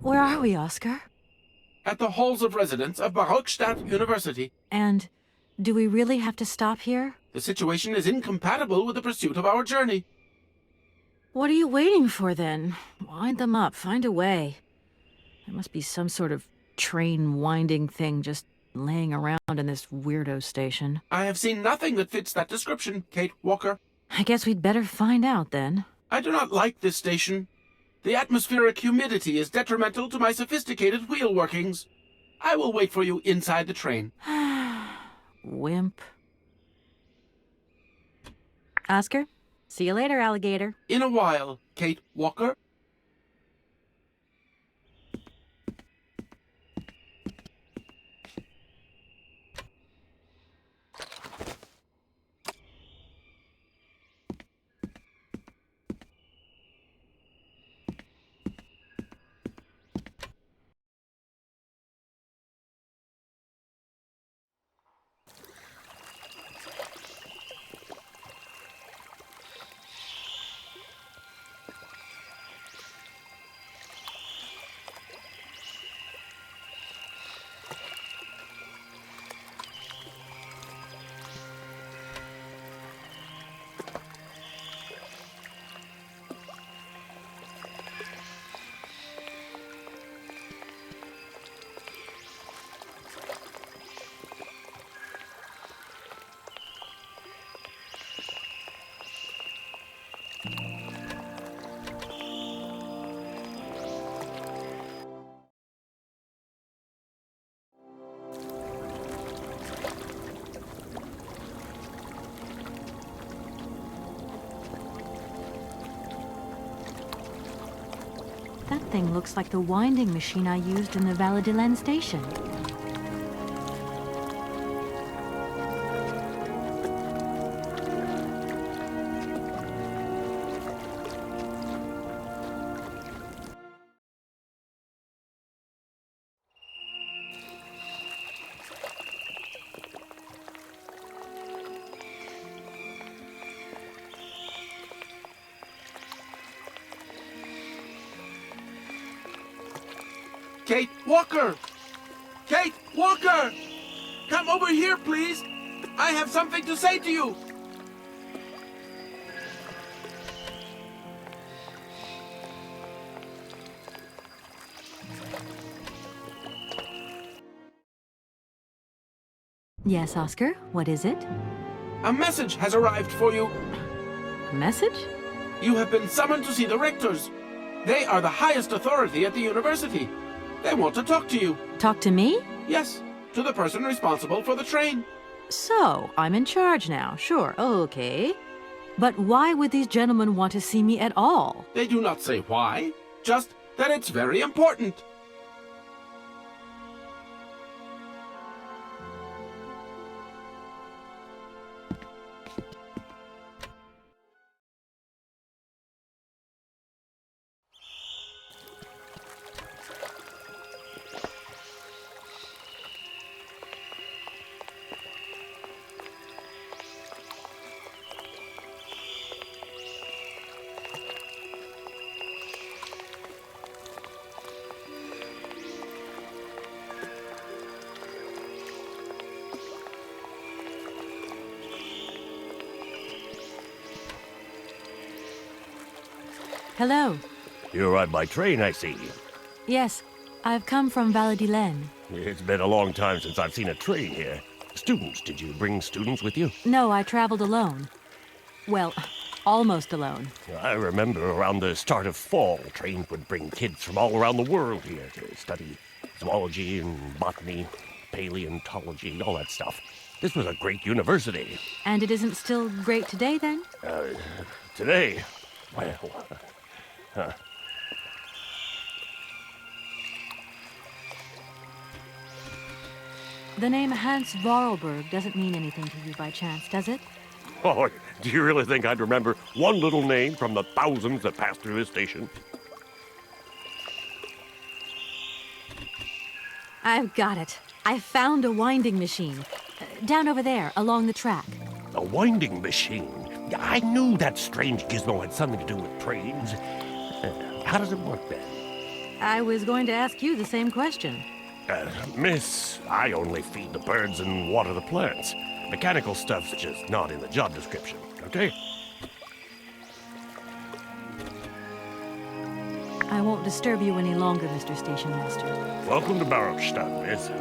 Where are we, Oscar? At the halls of residence of Barrockstadt University. And do we really have to stop here? The situation is incompatible with the pursuit of our journey. What are you waiting for, then? Wind them up. Find a way. There must be some sort of train winding thing just laying around in this weirdo station. I have seen nothing that fits that description, Kate Walker. I guess we'd better find out, then. I do not like this station. The atmospheric humidity is detrimental to my sophisticated wheel workings. I will wait for you inside the train. Wimp. Oscar, see you later, alligator. In a while, Kate Walker. That thing looks like the winding machine I used in the Valladolid station. Kate Walker! Kate Walker! Come over here, please! I have something to say to you! Yes, Oscar, what is it? A message has arrived for you. A message? You have been summoned to see the rectors. They are the highest authority at the university. They want to talk to you. Talk to me? Yes, to the person responsible for the train. So, I'm in charge now. Sure, okay. But why would these gentlemen want to see me at all? They do not say why, just that it's very important. Hello. You arrived by train, I see. Yes, I've come from Valladolid. It's been a long time since I've seen a train here. Students, did you bring students with you? No, I traveled alone. Well, almost alone. I remember around the start of fall, trains would bring kids from all around the world here to study zoology and botany, paleontology, all that stuff. This was a great university. And it isn't still great today, then? Today, well... The name Hans Vorarlberg doesn't mean anything to you by chance, does it? Oh, do you really think I'd remember one little name from the thousands that passed through this station? I've got it. I found a winding machine. Down over there, along the track. A winding machine? I knew that strange gizmo had something to do with trains. How does it work then? I was going to ask you the same question. Miss, I only feed the birds and water the plants. Mechanical stuff's just not in the job description, okay? I won't disturb you any longer, Mr. Station Master. Welcome to Barrockstadt, miss.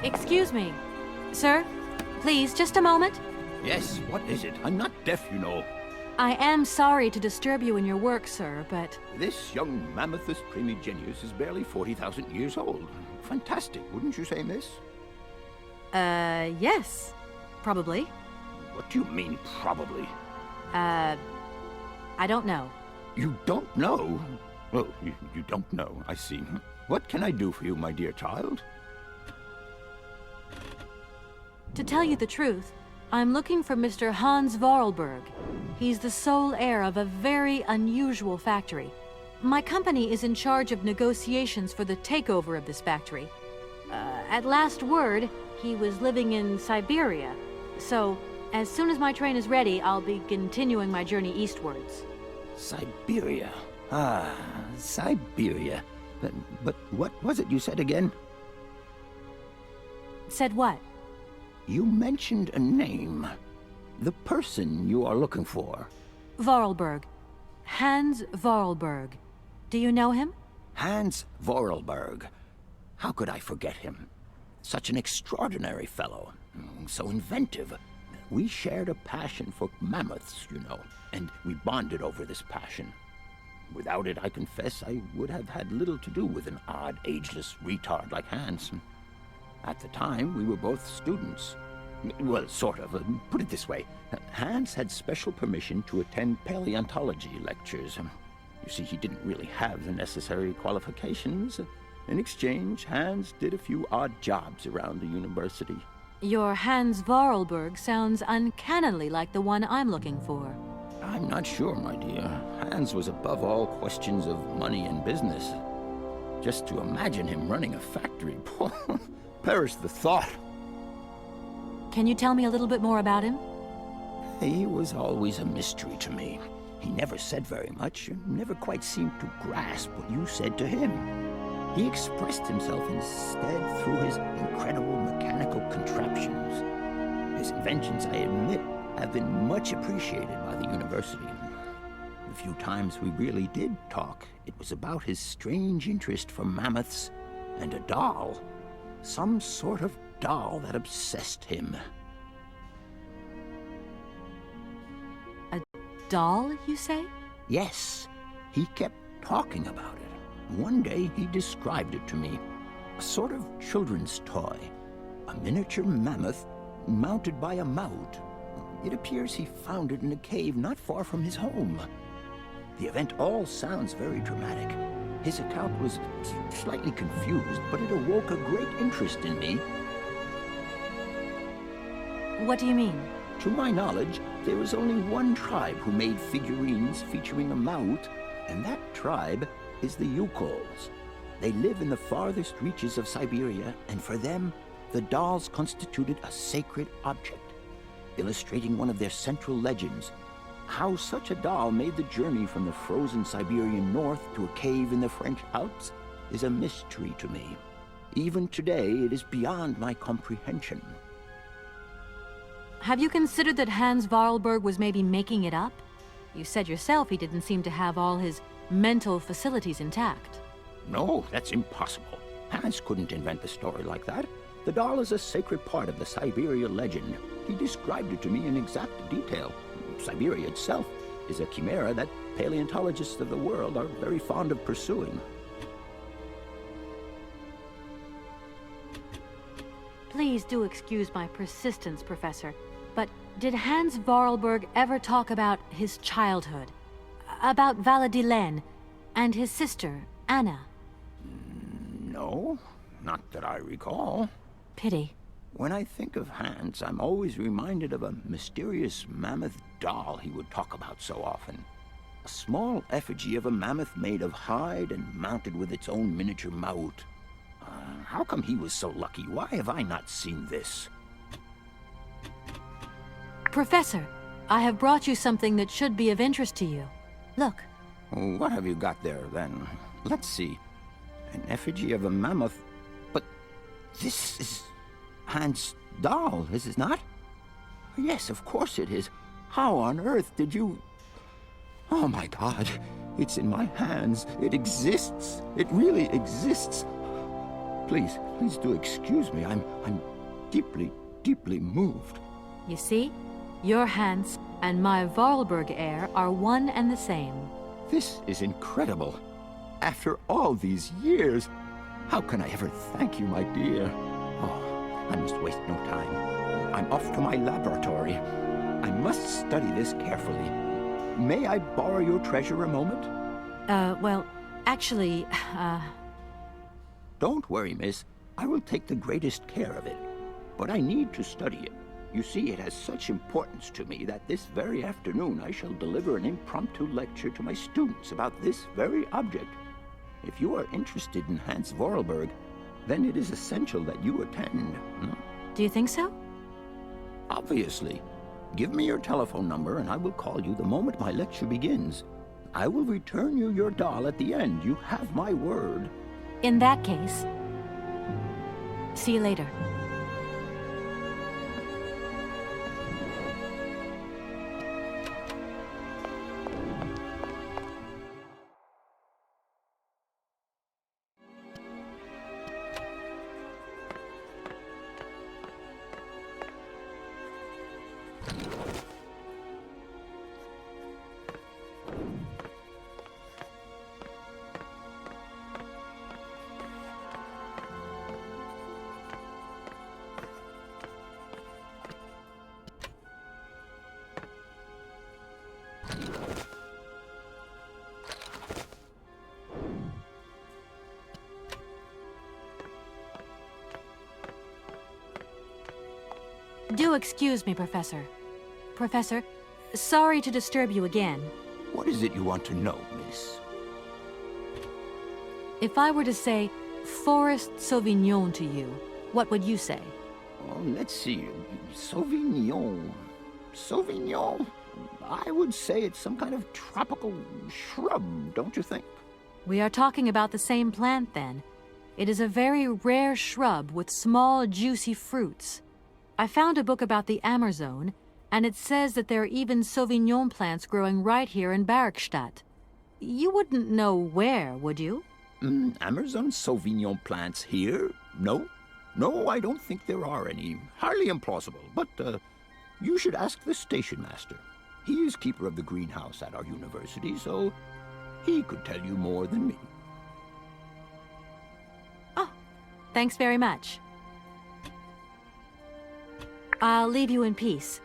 Excuse me. Sir, please, just a moment. Yes, what is it? I'm not deaf, you know. I am sorry to disturb you in your work, sir, but... This young Mammothus primigenius is barely 40,000 years old. Fantastic, wouldn't you say, miss? Yes. Probably. What do you mean, probably? I don't know. You don't know? Oh, you don't know, I see. What can I do for you, my dear child? To tell you the truth, I'm looking for Mr. Hans Vorarlberg. He's the sole heir of a very unusual factory. My company is in charge of negotiations for the takeover of this factory. At last word, he was living in Syberia. So, as soon as my train is ready, I'll be continuing my journey eastwards. Syberia. Ah, Syberia. But what was it you said again? Said what? You mentioned a name. The person you are looking for. Vorarlberg. Hans Vorarlberg. Do you know him? Hans Vorarlberg. How could I forget him? Such an extraordinary fellow. So inventive. We shared a passion for mammoths, you know, and we bonded over this passion. Without it, I confess, I would have had little to do with an odd, ageless retard like Hans. At the time, we were both students. Well, sort of. Put it this way. Hans had special permission to attend paleontology lectures. You see, he didn't really have the necessary qualifications. In exchange, Hans did a few odd jobs around the university. Your Hans Vorarlberg sounds uncannily like the one I'm looking for. I'm not sure, my dear. Hans was above all questions of money and business. Just to imagine him running a factory, perish the thought. Can you tell me a little bit more about him? He was always a mystery to me. He never said very much, and never quite seemed to grasp what you said to him. He expressed himself instead through his incredible mechanical contraptions. His inventions, I admit, have been much appreciated by the university. The few times we really did talk, it was about his strange interest for mammoths and a doll. Some sort of doll that obsessed him. A doll, you say? Yes, he kept talking about it. One day he described it to me. A sort of children's toy. A miniature mammoth mounted by a mount. It appears he found it in a cave not far from his home. The event all sounds very dramatic. His account was slightly confused, but it awoke a great interest in me. What do you mean? To my knowledge, there was only one tribe who made figurines featuring a mount, and that tribe is the Yukols. They live in the farthest reaches of Syberia, and for them, the dolls constituted a sacred object, illustrating one of their central legends. How such a doll made the journey from the frozen Siberian north to a cave in the French Alps is a mystery to me. Even today, it is beyond my comprehension. Have you considered that Hans Vorarlberg was maybe making it up? You said yourself he didn't seem to have all his mental facilities intact. No, that's impossible. Hans couldn't invent a story like that. The doll is a sacred part of the Syberia legend. He described it to me in exact detail. Syberia itself is a chimera that paleontologists of the world are very fond of pursuing. Please do excuse my persistence, Professor, but did Hans Vorarlberg ever talk about his childhood? About Valadilene and his sister, Anna? No, not that I recall. Pity. When I think of Hans, I'm always reminded of a mysterious mammoth doll he would talk about so often. A small effigy of a mammoth made of hide and mounted with its own miniature mount. How come he was so lucky? Why have I not seen this? Professor, I have brought you something that should be of interest to you. Look. What have you got there, then? Let's see. An effigy of a mammoth. But this is Hans' doll, is it not? Yes, of course it is. How on earth did you... Oh my God, it's in my hands. It exists. It really exists. Please do excuse me. I'm deeply, deeply moved. You see? Your Hans and my Vorarlberg heir are one and the same. This is incredible. After all these years, how can I ever thank you, my dear? Oh, I must waste no time. I'm off to my laboratory. I must study this carefully. May I borrow your treasure a moment? Well, actually, Don't worry, miss. I will take the greatest care of it. but I need to study it. You see, it has such importance to me that this very afternoon I shall deliver an impromptu lecture to my students about this very object. If you are interested in Hans Vorarlberg, then it is essential that you attend. Do you think so? Obviously. Give me your telephone number and I will call you the moment my lecture begins. I will return you your doll at the end. You have my word. In that case, see you later. Do excuse me, Professor. Professor, sorry to disturb you again. What is it you want to know, miss? If I were to say Forest Sauvignon to you, what would you say? Oh, let's see. Sauvignon. Sauvignon? I would say it's some kind of tropical shrub, don't you think? We are talking about the same plant, then. It is a very rare shrub with small, juicy fruits. I found a book about the Amazon, and it says that there are even Sauvignon plants growing right here in Barrockstadt. You wouldn't know where, would you? Amazon Sauvignon plants here? No. No, I don't think there are any. Hardly implausible, but you should ask the station master. He is keeper of the greenhouse at our university, so he could tell you more than me. Oh, thanks very much. I'll leave you in peace.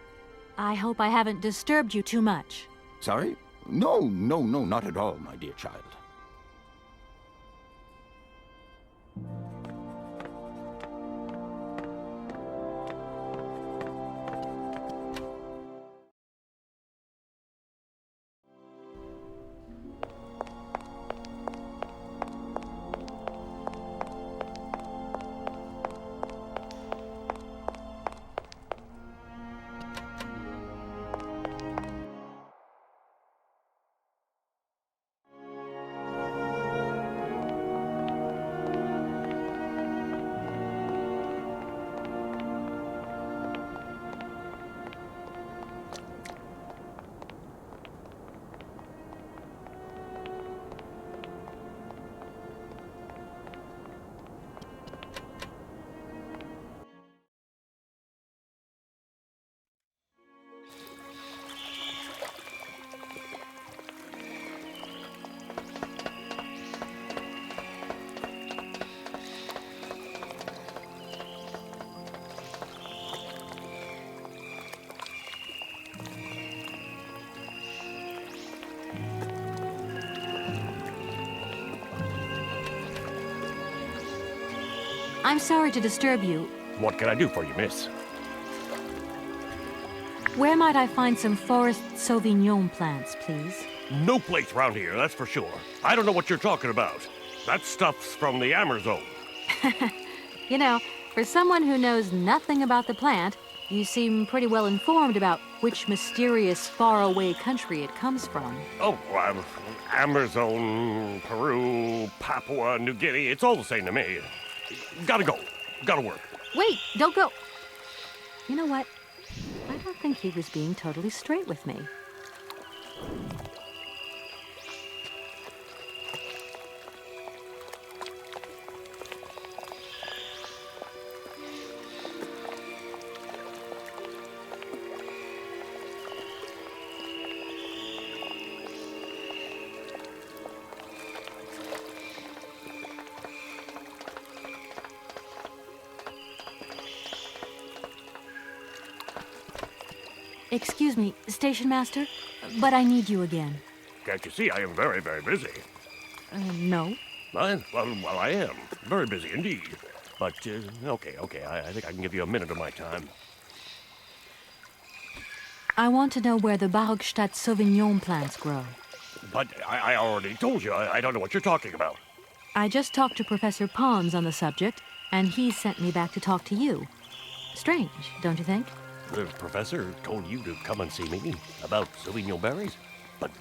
I hope I haven't disturbed you too much. Sorry? No, not at all, my dear child. I'm sorry to disturb you. What can I do for you, miss? Where might I find some Forest Sauvignon plants, please? No place around here, that's for sure. I don't know what you're talking about. That stuff's from the Amazon. You know, for someone who knows nothing about the plant, you seem pretty well informed about which mysterious faraway country it comes from. Oh, Amazon, Peru, Papua New Guinea, it's all the same to me. Gotta go. Gotta work. Wait, don't go. You know what? I don't think he was being totally straight with me. Excuse me, Station Master, but I need you again. Can't you see I am very, very busy? No. Well, I am. Very busy indeed. But, okay, I think I can give you a minute of my time. I want to know where the Barrockstadt Sauvignon plants grow. But I already told you, I don't know what you're talking about. I just talked to Professor Pons on the subject, and he sent me back to talk to you. Strange, don't you think? The professor told you to come and see me about Sauvignon berries, but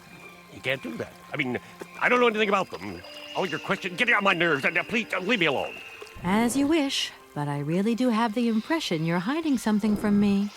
you can't do that. I mean, I don't know anything about them. All your questions get on my nerves, and please leave me alone. As you wish, but I really do have the impression you're hiding something from me.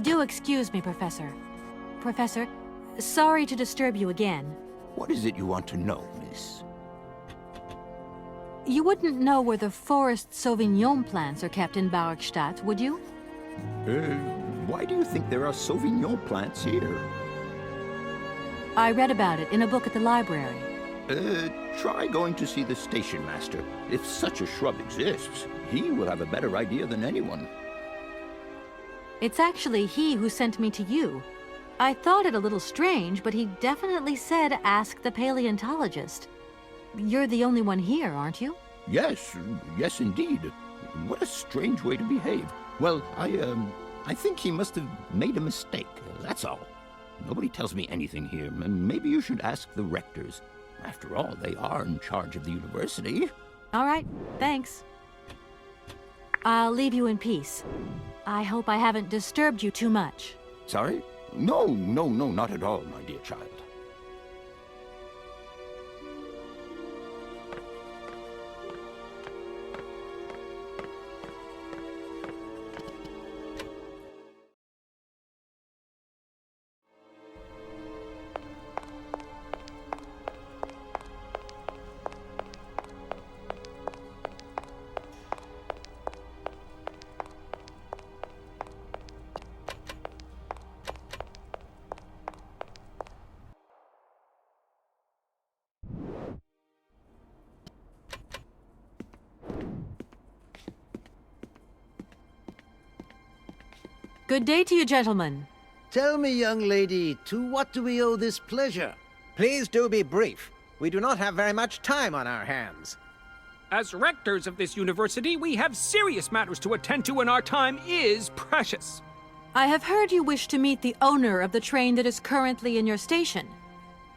Do excuse me, Professor. Professor, sorry to disturb you again. What is it you want to know, miss? You wouldn't know where the forest Sauvignon plants are kept in Barrockstadt, would you? Why do you think there are Sauvignon plants here? I read about it in a book at the library. Try going to see the station master. If such a shrub exists, he will have a better idea than anyone. It's actually he who sent me to you. I thought it a little strange, but he definitely said ask the paleontologist. You're the only one here, aren't you? Yes indeed. What a strange way to behave. Well, I think he must have made a mistake, that's all. Nobody tells me anything here, and maybe you should ask the rectors. After all, they are in charge of the university. All right, thanks. I'll leave you in peace. I hope I haven't disturbed you too much. Sorry? No, not at all, my dear child. Good day to you, gentlemen. Tell me, young lady, to what do we owe this pleasure? Please do be brief. We do not have very much time on our hands. As rectors of this university, we have serious matters to attend to, and our time is precious. I have heard you wish to meet the owner of the train that is currently in your station.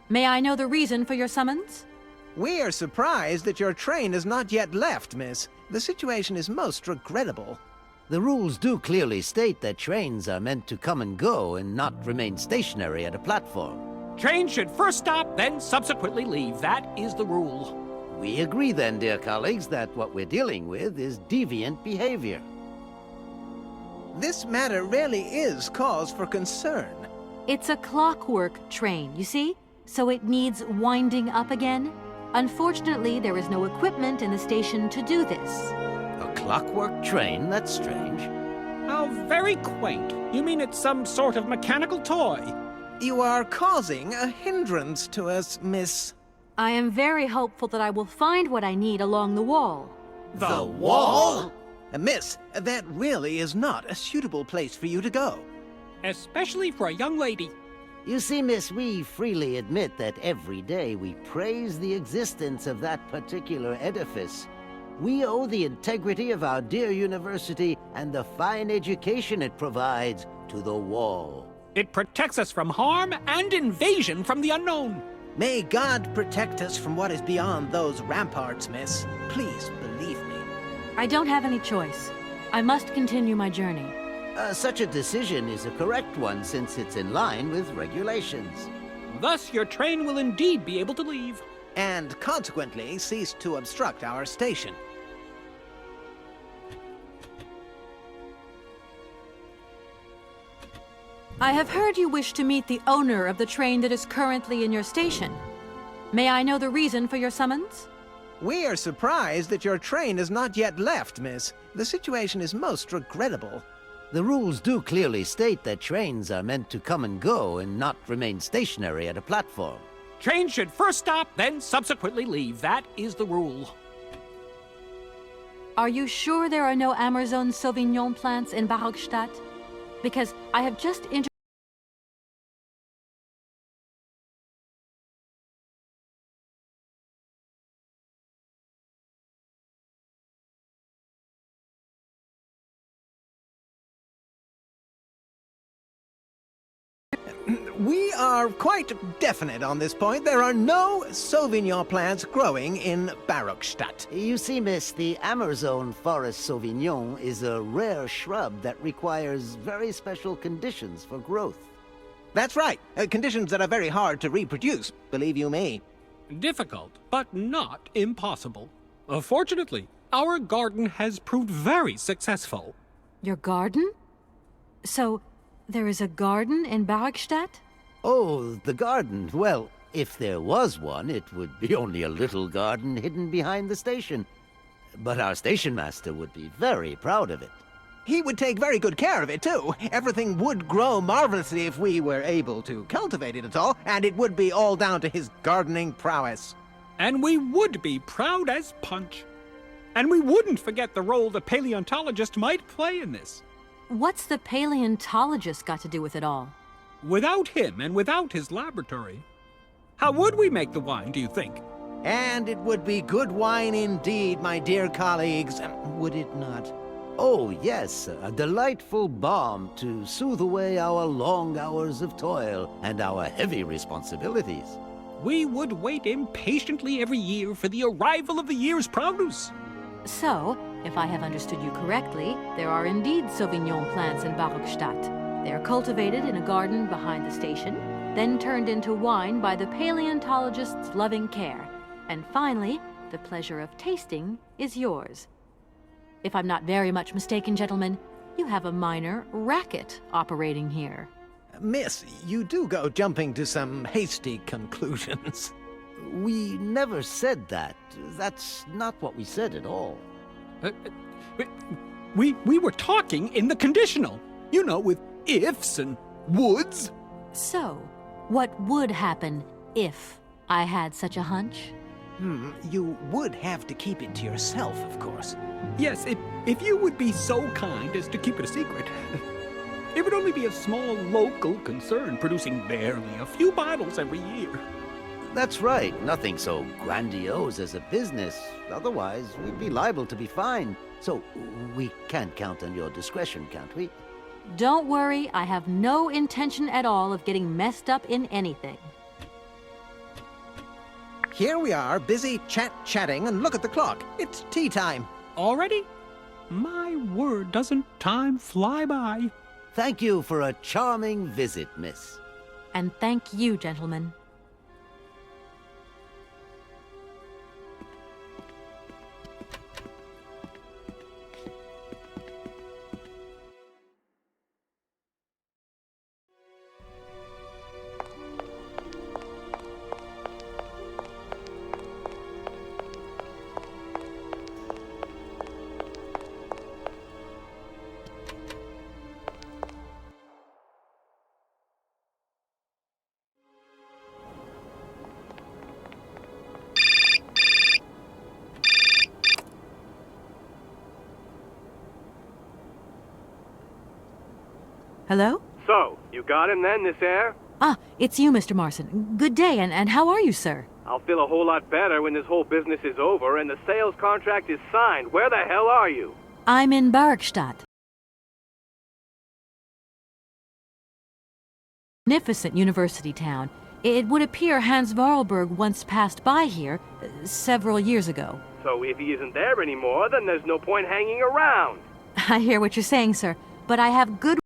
May I know the reason for your summons? We are surprised that your train has not yet left, miss. The situation is most regrettable. The rules do clearly state that trains are meant to come and go and not remain stationary at a platform. Trains should first stop, then subsequently leave. That is the rule. We agree then, dear colleagues, that what we're dealing with is deviant behavior. This matter really is cause for concern. It's a clockwork train, you see? So it needs winding up again. Unfortunately, there is no equipment in the station to do this. A clockwork train? That's strange. How very quaint. You mean it's some sort of mechanical toy? You are causing a hindrance to us, miss. I am very hopeful that I will find what I need along the wall. The wall? Miss, that really is not a suitable place for you to go. Especially for a young lady. You see, miss, we freely admit that every day we praise the existence of that particular edifice. We owe the integrity of our dear university and the fine education it provides to the wall. It protects us from harm and invasion from the unknown. May God protect us from what is beyond those ramparts, miss. Please believe me. I don't have any choice. I must continue my journey. Such a decision is a correct one since it's in line with regulations. Thus, your train will indeed be able to leave. And consequently cease to obstruct our station. I have heard you wish to meet the owner of the train that is currently in your station. May I know the reason for your summons? We are surprised that your train has not yet left, miss. The situation is most regrettable. The rules do clearly state that trains are meant to come and go and not remain stationary at a platform. Trains should first stop, then subsequently leave. That is the rule. Are you sure there are no Amazon Sauvignon plants in Barrockstadt? Because I have just We are quite definite on this point. There are no Sauvignon plants growing in Barrockstadt. You see, miss, the Amazon Forest Sauvignon is a rare shrub that requires very special conditions for growth. That's right. Conditions that are very hard to reproduce, believe you me. Difficult, but not impossible. Fortunately, our garden has proved very successful. Your garden? So, there is a garden in Barrockstadt? Oh, the garden. Well, if there was one, it would be only a little garden hidden behind the station. But our station master would be very proud of it. He would take very good care of it, too. Everything would grow marvelously if we were able to cultivate it at all, and it would be all down to his gardening prowess. And we would be proud as punch. And we wouldn't forget the role the paleontologist might play in this. What's the paleontologist got to do with it all? Without him and without his laboratory, how would we make the wine, do you think? And it would be good wine indeed, my dear colleagues, would it not? Oh, yes, a delightful balm to soothe away our long hours of toil and our heavy responsibilities. We would wait impatiently every year for the arrival of the year's produce. So, if I have understood you correctly, there are indeed Sauvignon plants in Barrockstadt. They are cultivated in a garden behind the station, then turned into wine by the paleontologist's loving care. And finally, the pleasure of tasting is yours. If I'm not very much mistaken, gentlemen, you have a minor racket operating here. Miss, you do go jumping to some hasty conclusions. We never said that. That's not what we said at all. We were talking in the conditional, you know, with ifs and woulds. So, what would happen if I had such a hunch? You would have to keep it to yourself, of course. Yes, if you would be so kind as to keep it a secret. It would only be a small local concern producing barely a few bottles every year. That's right. Nothing so grandiose as a business. Otherwise, we'd be liable to be fined. So, we can't count on your discretion, can't we? Don't worry, I have no intention at all of getting messed up in anything. Here we are, busy chatting, and look at the clock. It's tea time. Already? My word, doesn't time fly by? Thank you for a charming visit, miss. And thank you, gentlemen. Hello? So, you got him then, this air? Ah, it's you, Mr. Marson. Good day, and how are you, sir? I'll feel a whole lot better when this whole business is over and the sales contract is signed. Where the hell are you? I'm in Barrockstadt. Magnificent university town. It would appear Hans Vorarlberg once passed by here several years ago. So if he isn't there anymore, then there's no point hanging around. I hear what you're saying, sir, but I have good...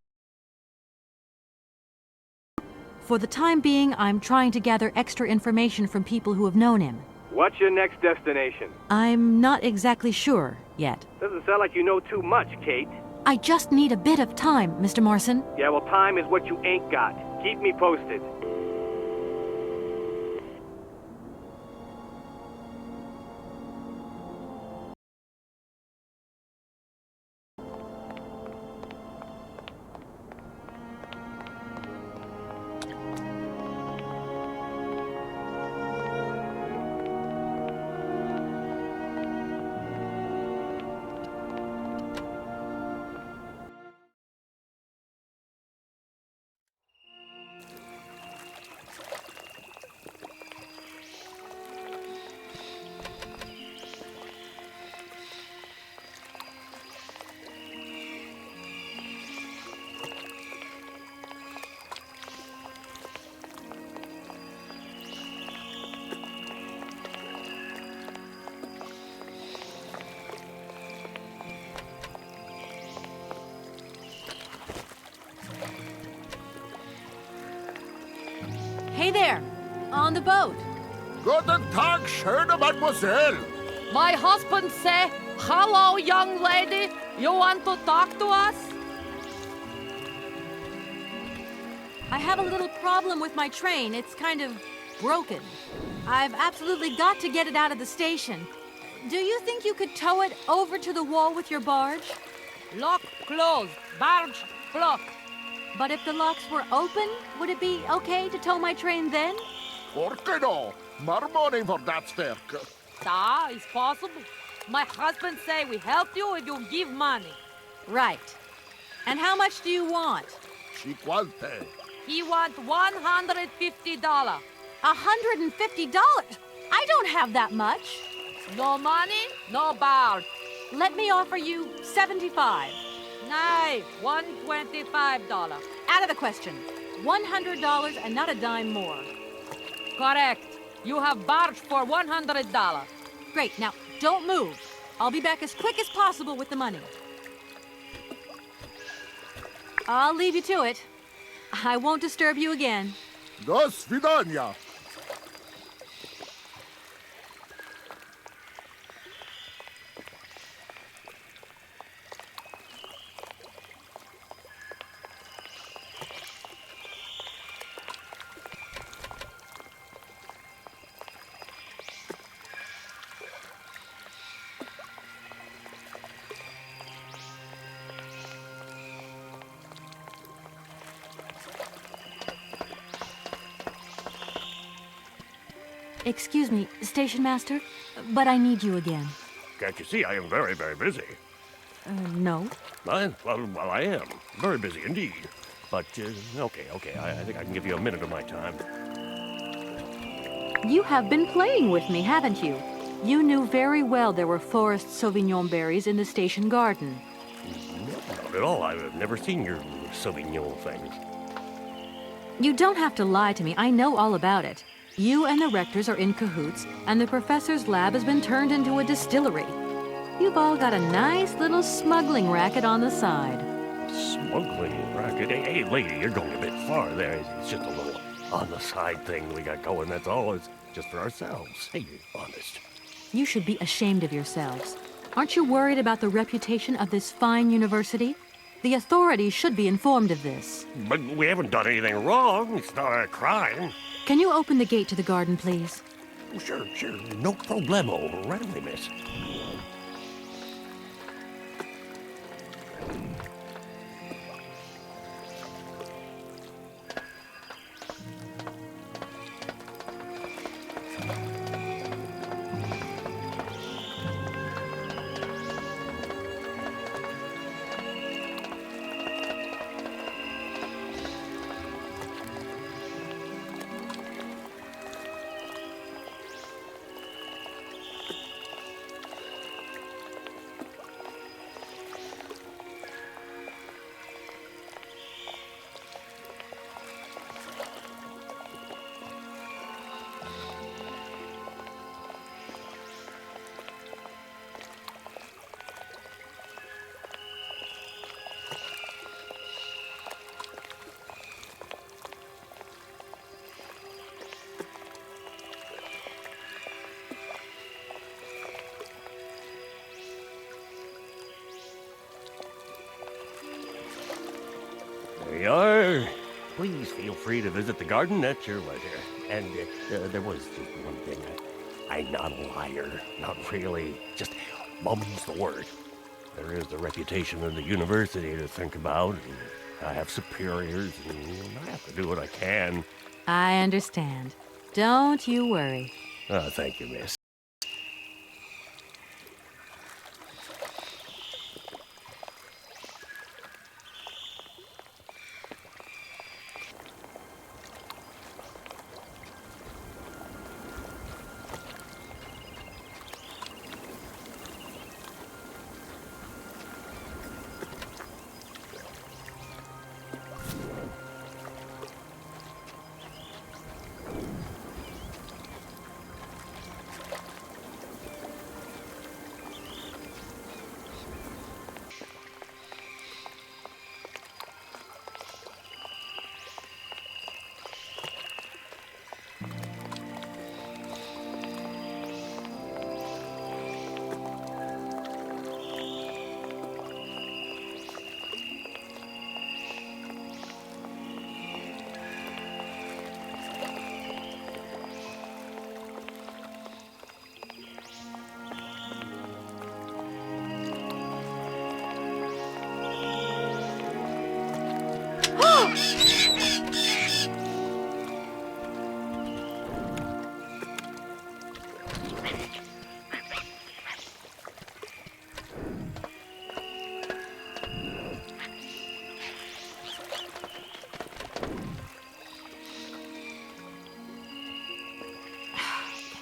For the time being, I'm trying to gather extra information from people who have known him. What's your next destination? I'm not exactly sure yet. Doesn't sound like you know too much, Kate. I just need a bit of time, Mr. Morrison. Yeah, well, time is what you ain't got. Keep me posted. Hey there! On the boat! Guten Tag, schöne Mademoiselle. My husband say, hello, young lady. You want to talk to us? I have a little problem with my train. It's kind of broken. I've absolutely got to get it out of the station. Do you think you could tow it over to the wall with your barge? Lock closed. Barge block. But if the locks were open, would it be okay to tow my train then? Por qué no? More money for that work. Da, it's possible. My husband say we help you if you give money. Right. And how much do you want? Cinquante. He want $150. $150? I don't have that much. No money, no barge. Let me offer you $75. Nay, $125. Out of the question. $100 and not a dime more. Correct. You have barge for $100. Great. Now, don't move. I'll be back as quick as possible with the money. I'll leave you to it. I won't disturb you again. До свидания. Excuse me, Station Master, but I need you again. Can't you see I am very, very busy? No. Well, I am. Very busy indeed. But, okay. I think I can give you a minute of my time. You have been playing with me, haven't you? You knew very well there were forest Sauvignon berries in the station garden. Not at all. I've never seen your Sauvignon things. You don't have to lie to me. I know all about it. You and the rectors are in cahoots, and the professor's lab has been turned into a distillery. You've all got a nice little smuggling racket on the side. Smuggling racket? Hey, lady, you're going a bit far there. It's just a little on-the-side thing we got going, that's all. It's just for ourselves. Hey, honest. You should be ashamed of yourselves. Aren't you worried about the reputation of this fine university? The authorities should be informed of this. But we haven't done anything wrong. It's not a crime. Can you open the gate to the garden, please? Sure. No problemo. Right away, miss. There you are. Please feel free to visit the garden at your leisure. And there was just one thing. I'm not a liar. Not really. Just mum's the word. There is the reputation of the university to think about. I have superiors, and I have to do what I can. I understand. Don't you worry. Thank you, miss.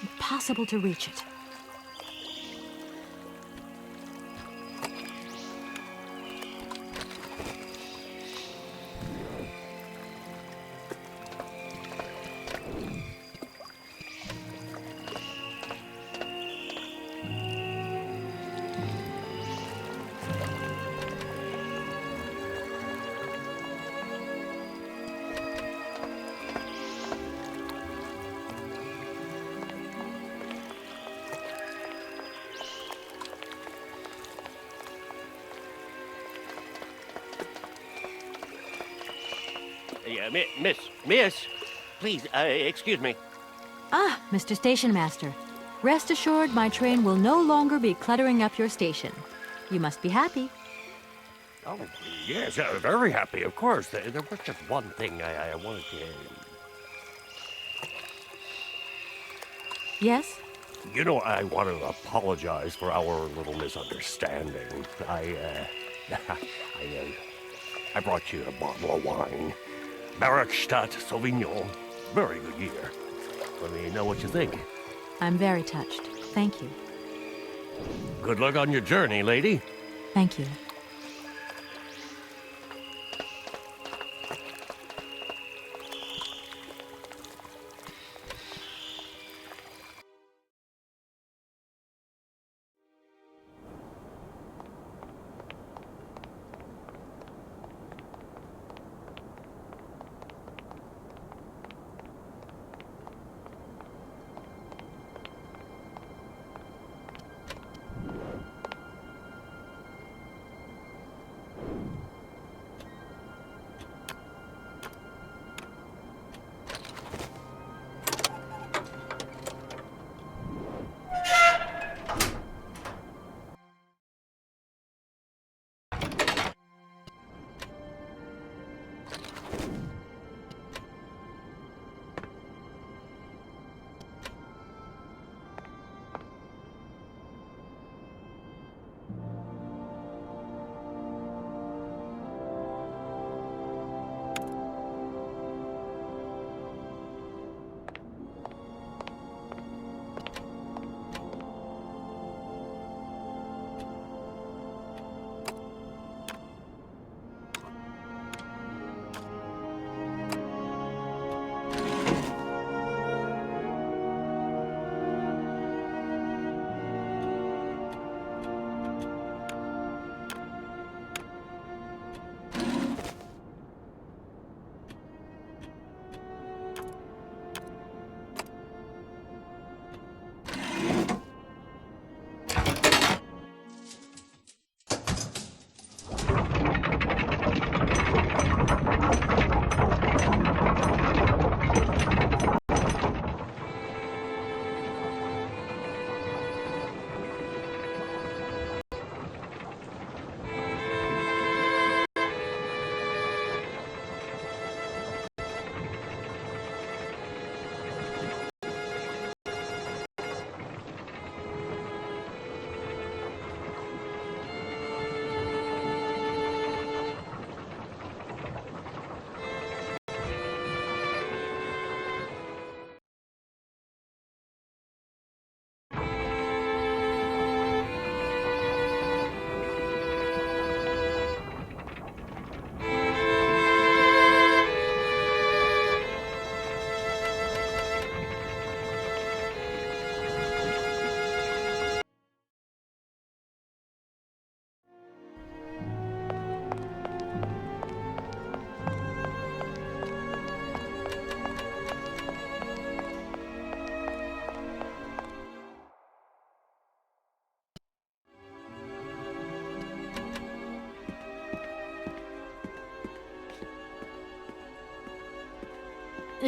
Impossible to reach it. Miss, please, excuse me. Ah, Mr. Station Master. Rest assured my train will no longer be cluttering up your station. You must be happy. Oh, yes, very happy, of course. There was just one thing I wanted to... Yes? You know, I want to apologize for our little misunderstanding. I brought you a bottle of wine. Barrockstadt Sauvignon. Very good year. Let me know what you think. I'm very touched. Thank you. Good luck on your journey, lady. Thank you.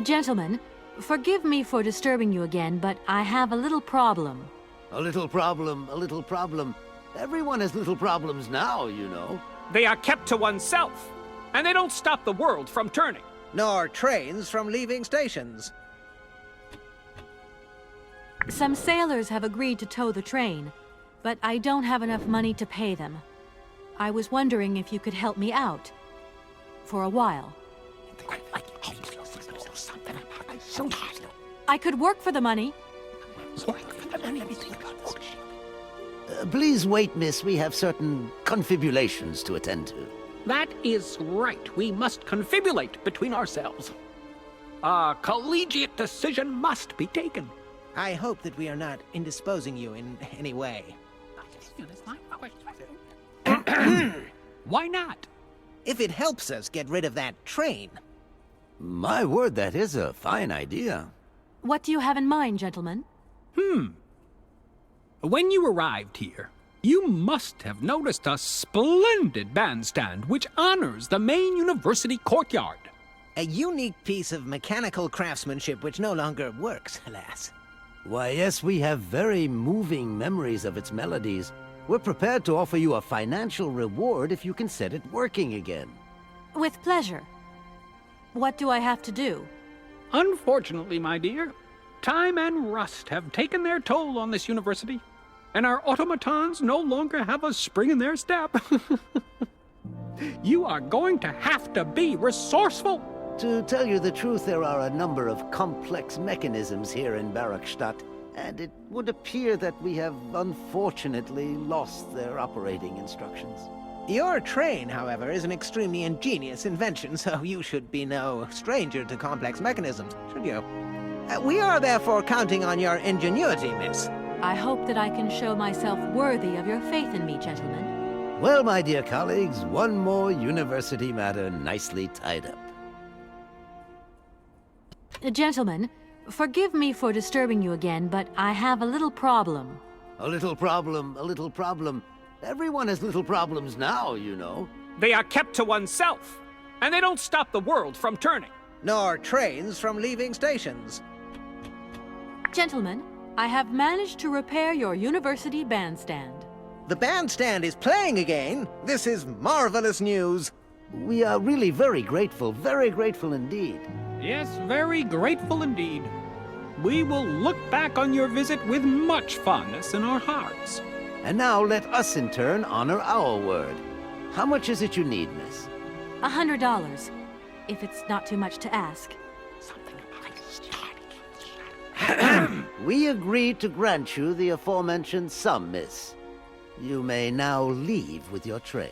Gentlemen, forgive me for disturbing you again, but I have a little problem. A little problem, a little problem. Everyone has little problems now, you know. They are kept to oneself, and they don't stop the world from turning. Nor trains from leaving stations. Some sailors have agreed to tow the train, but I don't have enough money to pay them. I was wondering if you could help me out. For a while. I could work for the money. Please wait, miss. We have certain confibulations to attend to. That is right. We must confibulate between ourselves. A collegiate decision must be taken. I hope that we are not indisposing you in any way. Why not? If it helps us get rid of that train. My word, that is a fine idea. What do you have in mind, gentlemen? When you arrived here, you must have noticed a splendid bandstand which honors the main university courtyard. A unique piece of mechanical craftsmanship which no longer works, alas. Why, yes, we have very moving memories of its melodies. We're prepared to offer you a financial reward if you can set it working again. With pleasure. What do I have to do? Unfortunately, my dear, time and rust have taken their toll on this university, and our automatons no longer have a spring in their step. You are going to have to be resourceful. To tell you the truth, there are a number of complex mechanisms here in Barrockstadt, and it would appear that we have unfortunately lost their operating instructions. Your train, however, is an extremely ingenious invention, so you should be no stranger to complex mechanisms, should you? We are therefore counting on your ingenuity, miss. I hope that I can show myself worthy of your faith in me, gentlemen. Well, my dear colleagues, one more university matter nicely tied up. Gentlemen, forgive me for disturbing you again, but I have a little problem. A little problem, a little problem. Everyone has little problems now, you know. They are kept to oneself, and they don't stop the world from turning. Nor trains from leaving stations. Gentlemen, I have managed to repair your university bandstand. The bandstand is playing again. This is marvelous news. We are really very grateful indeed. Yes, very grateful indeed. We will look back on your visit with much fondness in our hearts. And now let us in turn honor our word. How much is it you need, miss? $100, if it's not too much to ask. We agree to grant you the aforementioned sum, miss. You may now leave with your train.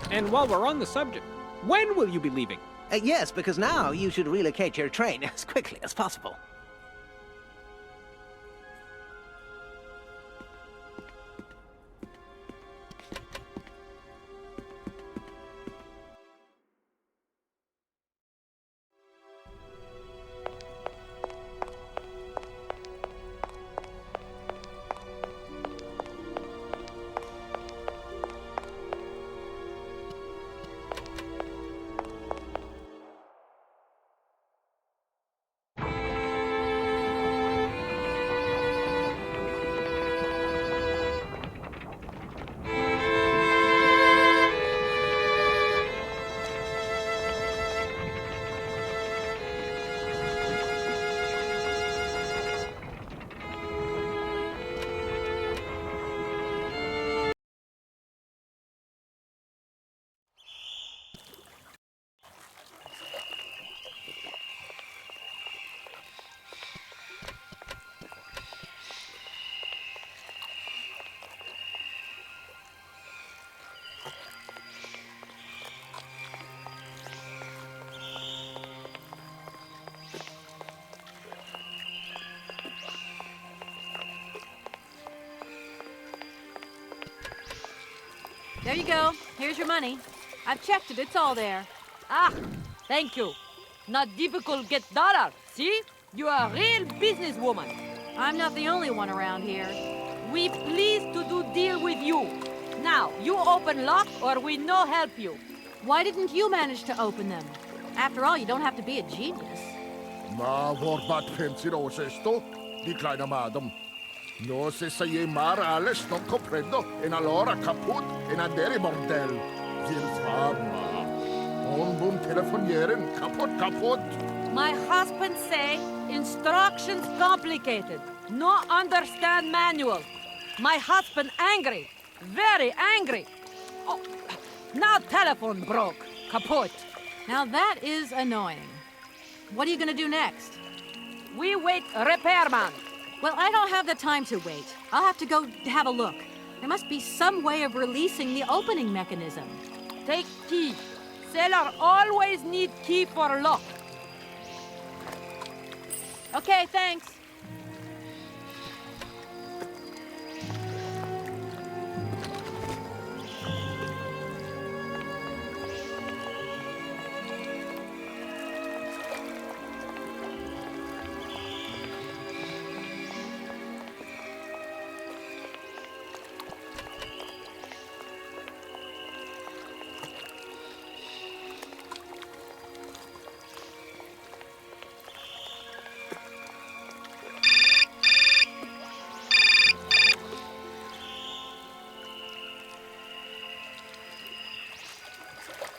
And while we're on the subject, when will you be leaving? Yes, because now you should relocate your train as quickly as possible. There you go. Here's your money. I've checked it. It's all there. Ah, thank you. Not difficult get dollar. See? You are a real businesswoman. I'm not the only one around here. We pleased to do deal with you. Now, you open lock or we no help you. Why didn't you manage to open them? After all, you don't have to be a genius. Ma vorbat pensiero esto? Di kleiner madam. No se sei mar alles non comprendo, en allora caput en andere bordel. Wir farma. On boom telefonieren, kaput. My husband say instructions complicated. No understand manual. My husband angry. Very angry. Oh, now telephone broke. Kaput. Now that is annoying. What are you gonna do next? We wait repairman. Well, I don't have the time to wait. I'll have to go have a look. There must be some way of releasing the opening mechanism. Take key. Sailor always need key for lock. Okay, thanks.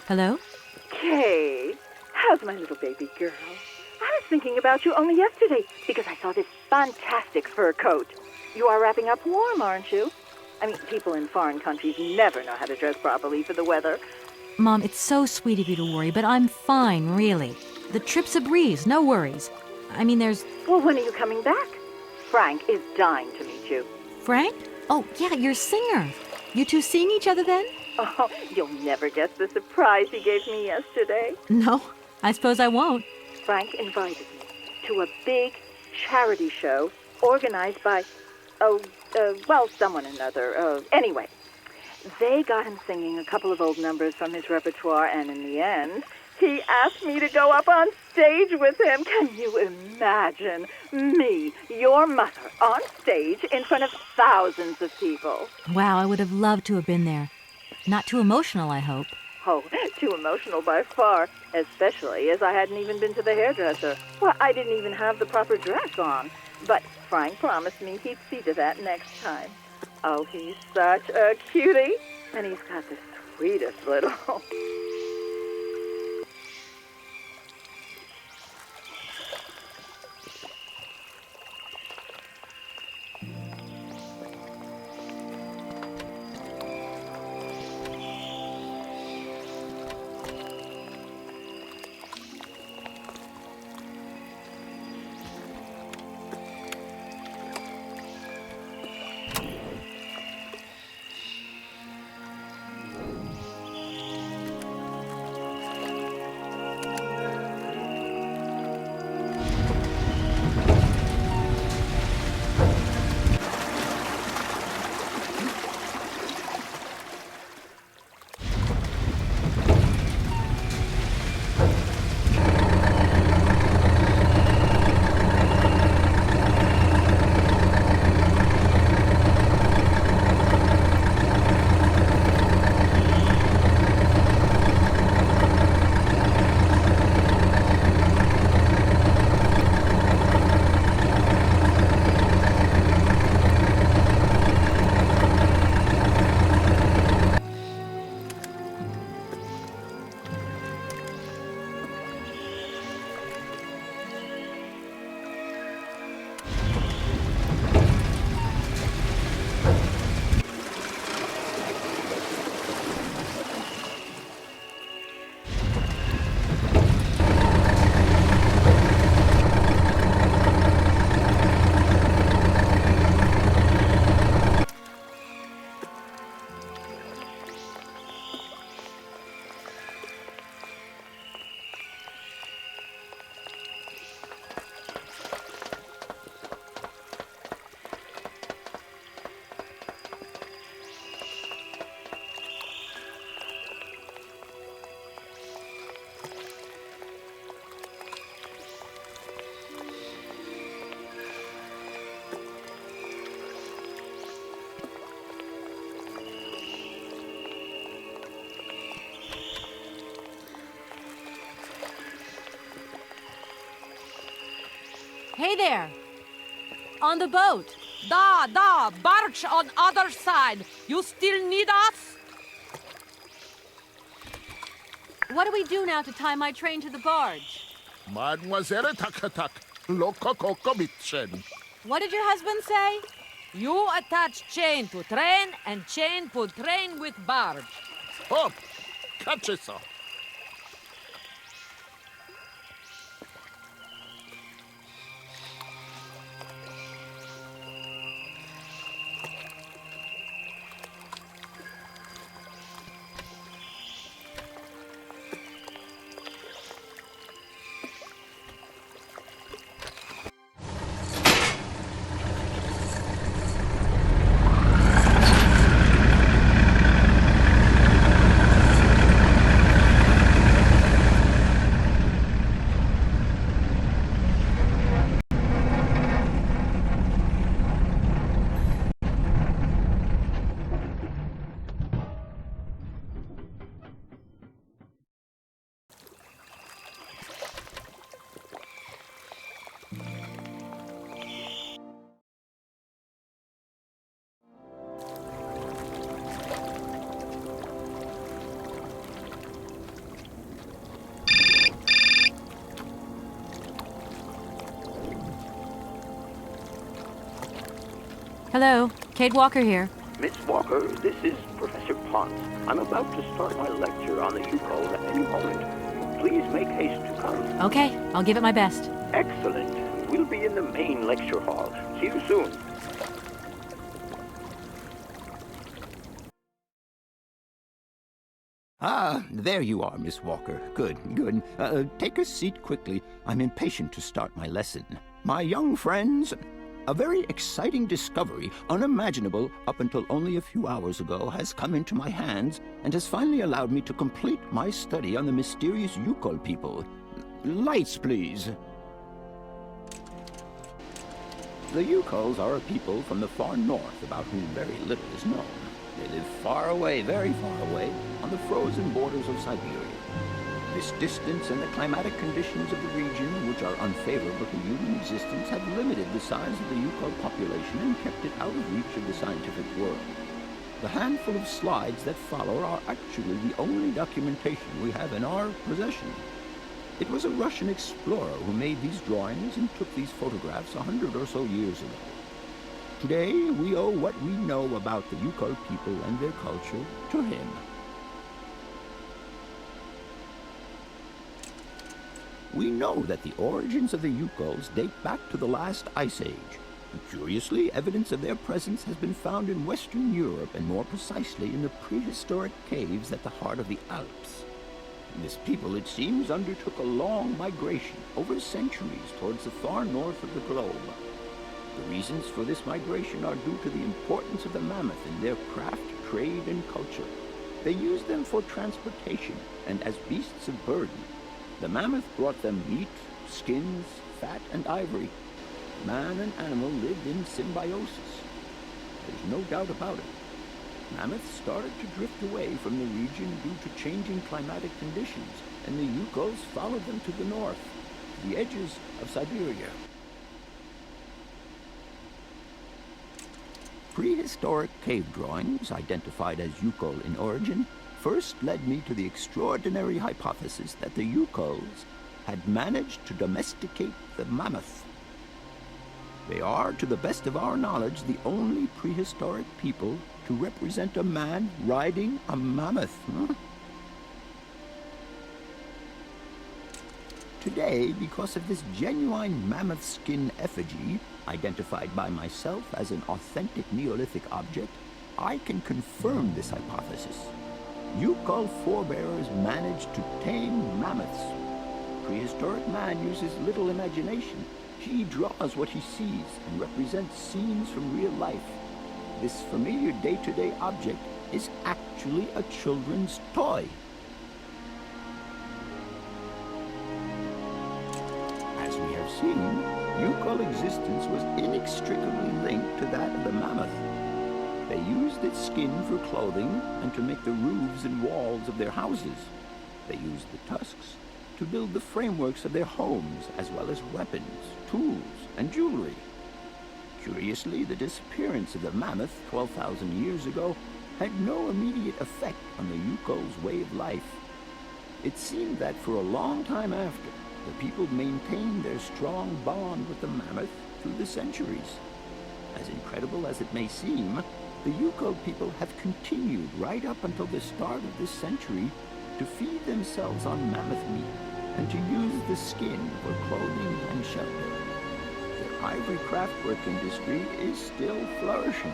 Hello? Kate, how's my little baby girl? I was thinking about you only yesterday because I saw this fantastic fur coat. You are wrapping up warm, aren't you? I mean, people in foreign countries never know how to dress properly for the weather. Mom, it's so sweet of you to worry, but I'm fine, really. The trip's a breeze, no worries. I mean, there's... Well, when are you coming back? Frank is dying to meet you. Frank? Oh, yeah, your singer. You two seeing each other then? Oh, you'll never guess the surprise he gave me yesterday. No, I suppose I won't. Frank invited me to a big charity show organized by, someone or another. Anyway, they got him singing a couple of old numbers from his repertoire, and in the end, he asked me to go up on stage with him. Can you imagine me, your mother, on stage in front of thousands of people? Wow, I would have loved to have been there. Not too emotional, I hope. Oh, too emotional by far, especially as I hadn't even been to the hairdresser. Well, I didn't even have the proper dress on. But Frank promised me he'd see to that next time. Oh, he's such a cutie. And he's got the sweetest little... Hey there! On the boat! Da, barge on other side. You still need us? What do we do now to tie my train to the barge? Mademoiselle Takatak, Loka Coco Mitchen. What did your husband say? You attach chain to train and chain put train with barge. Hop, catch it, sir. Hello, Kate Walker here. Miss Walker, this is Professor Potts. I'm about to start my lecture on the Yukon at any moment. Please make haste to come. Okay, I'll give it my best. Excellent. We'll be in the main lecture hall. See you soon. Ah, there you are, Miss Walker. Good, good. Take a seat quickly. I'm impatient to start my lesson. My young friends, a very exciting discovery, unimaginable up until only a few hours ago, has come into my hands and has finally allowed me to complete my study on the mysterious Yukon people. Lights, please. The Yukols are a people from the far north about whom very little is known. They live far away, very far away, on the frozen borders of Syberia. This distance and the climatic conditions of the region, which are unfavorable to human existence, have limited the size of the Yukon population and kept it out of reach of the scientific world. The handful of slides that follow are actually the only documentation we have in our possession. It was a Russian explorer who made these drawings and took these photographs 100 or so years ago. Today, we owe what we know about the Yukon people and their culture to him. We know that the origins of the Yukols date back to the last ice age. Curiously, evidence of their presence has been found in Western Europe, and more precisely in the prehistoric caves at the heart of the Alps. This people, it seems, undertook a long migration over centuries towards the far north of the globe. The reasons for this migration are due to the importance of the mammoth in their craft, trade, and culture. They used them for transportation and as beasts of burden. The mammoth brought them meat, skins, fat, and ivory. Man and animal lived in symbiosis. There's no doubt about it. Mammoths started to drift away from the region due to changing climatic conditions, and the Yukols followed them to the north, to the edges of Syberia. Prehistoric cave drawings, identified as Yukol in origin, first led me to the extraordinary hypothesis that the Yukols had managed to domesticate the mammoth. They are, to the best of our knowledge, the only prehistoric people to represent a man riding a mammoth. Today, because of this genuine mammoth skin effigy, identified by myself as an authentic Neolithic object, I can confirm this hypothesis. Yukol forebears managed to tame mammoths. Prehistoric man uses little imagination. He draws what he sees and represents scenes from real life. This familiar day-to-day object is actually a children's toy. As we have seen, Yukol existence was inextricably linked to that of the mammoth. They used its skin for clothing and to make the roofs and walls of their houses. They used the tusks to build the frameworks of their homes, as well as weapons, tools, and jewelry. Curiously, the disappearance of the mammoth 12,000 years ago had no immediate effect on the Yuko's way of life. It seemed that for a long time after, the people maintained their strong bond with the mammoth through the centuries. As incredible as it may seem, the Yuko people have continued right up until the start of this century to feed themselves on mammoth meat and to use the skin for clothing and shelter. Their ivory craftwork industry is still flourishing.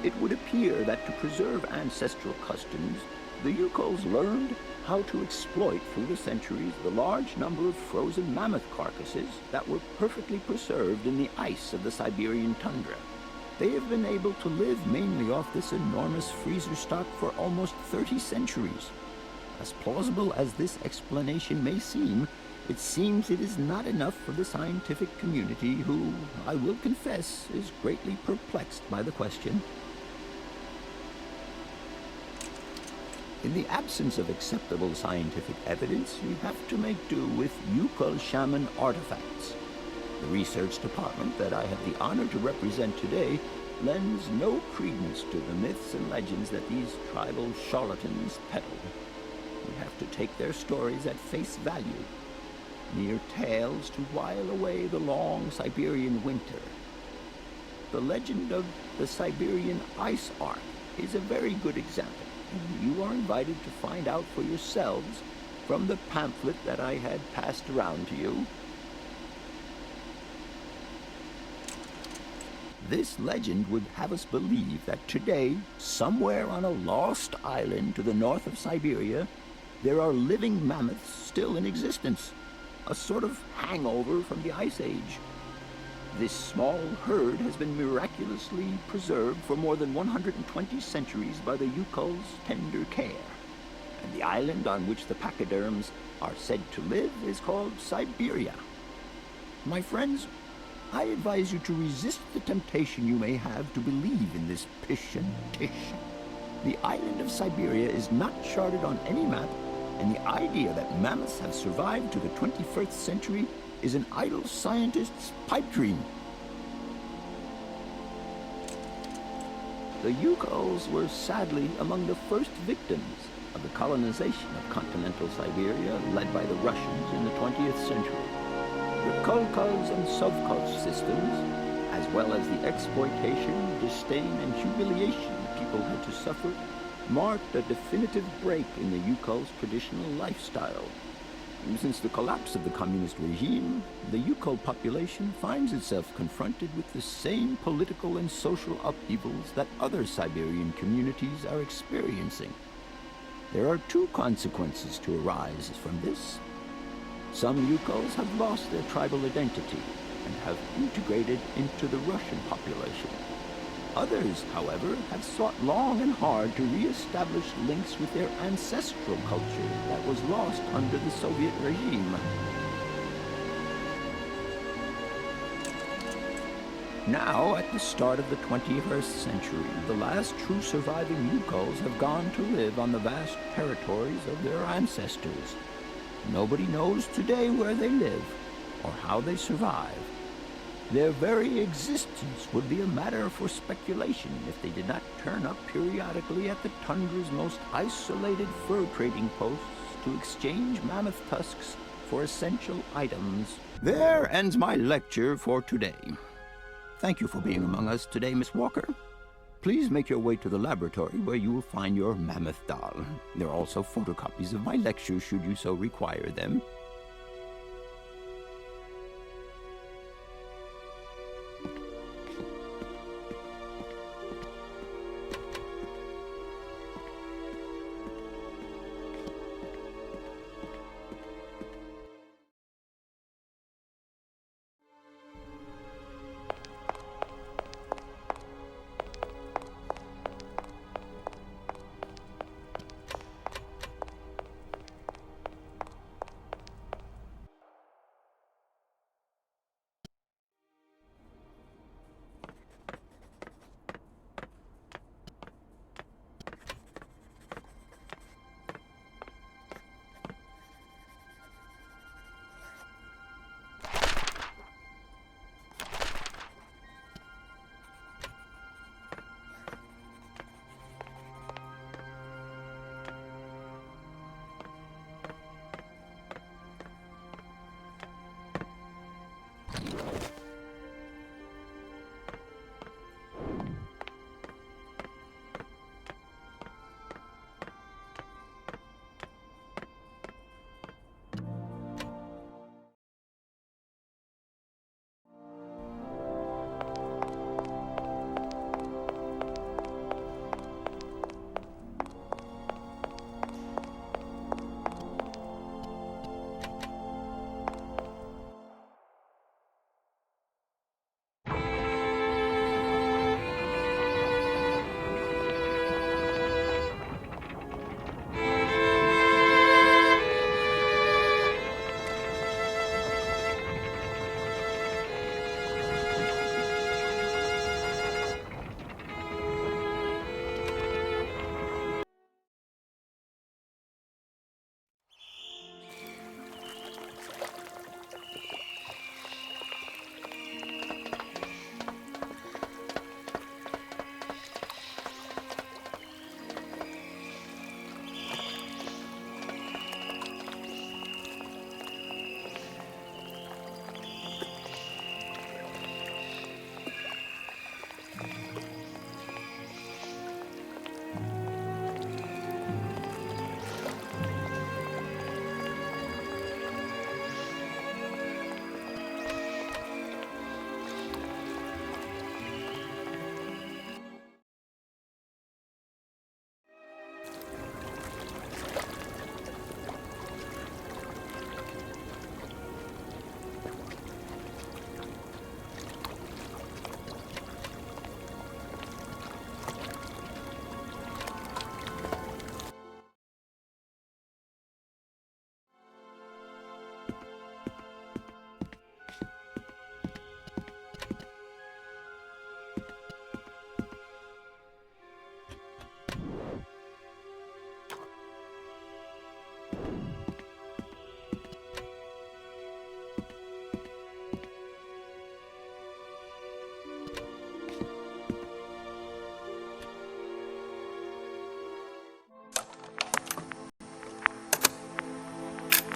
It would appear that to preserve ancestral customs, the Yukos learned how to exploit through the centuries the large number of frozen mammoth carcasses that were perfectly preserved in the ice of the Siberian tundra. They have been able to live mainly off this enormous freezer stock for almost 30 centuries. As plausible as this explanation may seem, it seems it is not enough for the scientific community who, I will confess, is greatly perplexed by the question. In the absence of acceptable scientific evidence, we have to make do with Yuko shaman artifacts. The research department that I have the honor to represent today lends no credence to the myths and legends that these tribal charlatans peddled. We have to take their stories at face value, mere tales to while away the long Siberian winter. The legend of the Siberian Ice Ark is a very good example. You are invited to find out for yourselves from the pamphlet that I had passed around to you. This legend would have us believe that today, somewhere on a lost island to the north of Siberia, there are living mammoths still in existence, a sort of hangover from the Ice Age. This small herd has been miraculously preserved for more than 120 centuries by the Yuko's tender care. And the island on which the pachyderms are said to live is called Syberia. My friends, I advise you to resist the temptation you may have to believe in this pish and tish. The island of Syberia is not charted on any map, and the idea that mammoths have survived to the 21st century is an idle scientist's pipe dream. The Yukos were sadly among the first victims of the colonization of continental Siberia led by the Russians in the 20th century. The Kolkhoz and Sovkhoz systems, as well as the exploitation, disdain, and humiliation people had to suffer, marked a definitive break in the Yukos' traditional lifestyle. Since the collapse of the communist regime, the Yuko population finds itself confronted with the same political and social upheavals that other Siberian communities are experiencing. There are two consequences to arise from this. Some Yukos have lost their tribal identity and have integrated into the Russian population. Others, however, have sought long and hard to re-establish links with their ancestral culture that was lost under the Soviet regime. Now, at the start of the 21st century, the last true surviving Yukos have gone to live on the vast territories of their ancestors. Nobody knows today where they live or how they survive. Their very existence would be a matter for speculation if they did not turn up periodically at the tundra's most isolated fur trading posts to exchange mammoth tusks for essential items. There ends my lecture for today. Thank you for being among us today, Miss Walker. Please make your way to the laboratory where you will find your mammoth doll. There are also photocopies of my lectures should you so require them.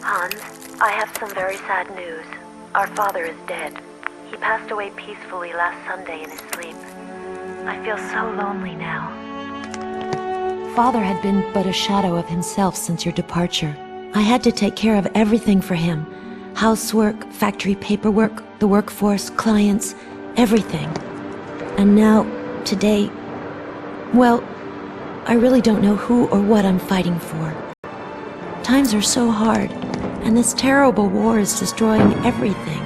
Hans, I have some very sad news. Our father is dead. He passed away peacefully last Sunday in his sleep. I feel so lonely now. Father had been but a shadow of himself since your departure. I had to take care of everything for him. Housework, factory paperwork, the workforce, clients, everything. And now, today, well, I really don't know who or what I'm fighting for. Times are so hard, and this terrible war is destroying everything.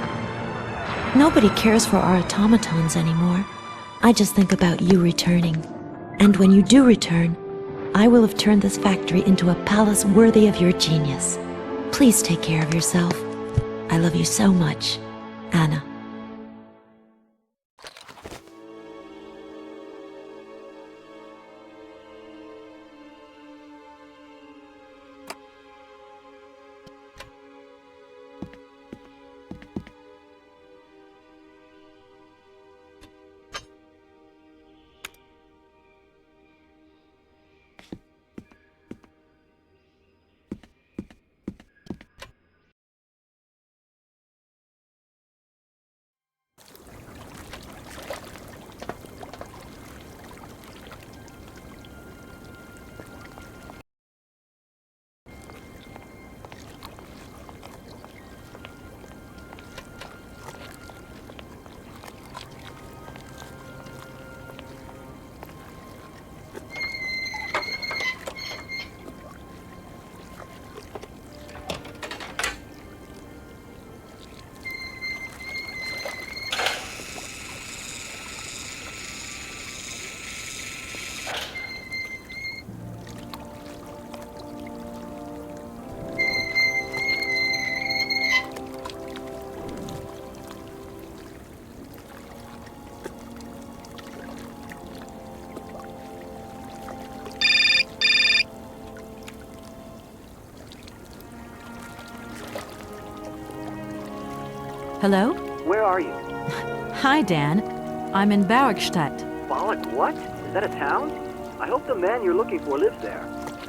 Nobody cares for our automatons anymore. I just think about you returning. And when you do return, I will have turned this factory into a palace worthy of your genius. Please take care of yourself. I love you so much, Anna. Hello? Where are you? Hi, Dan. I'm in Barrockstadt. Bollock, what? Is that a town? I hope the man you're looking for lives there.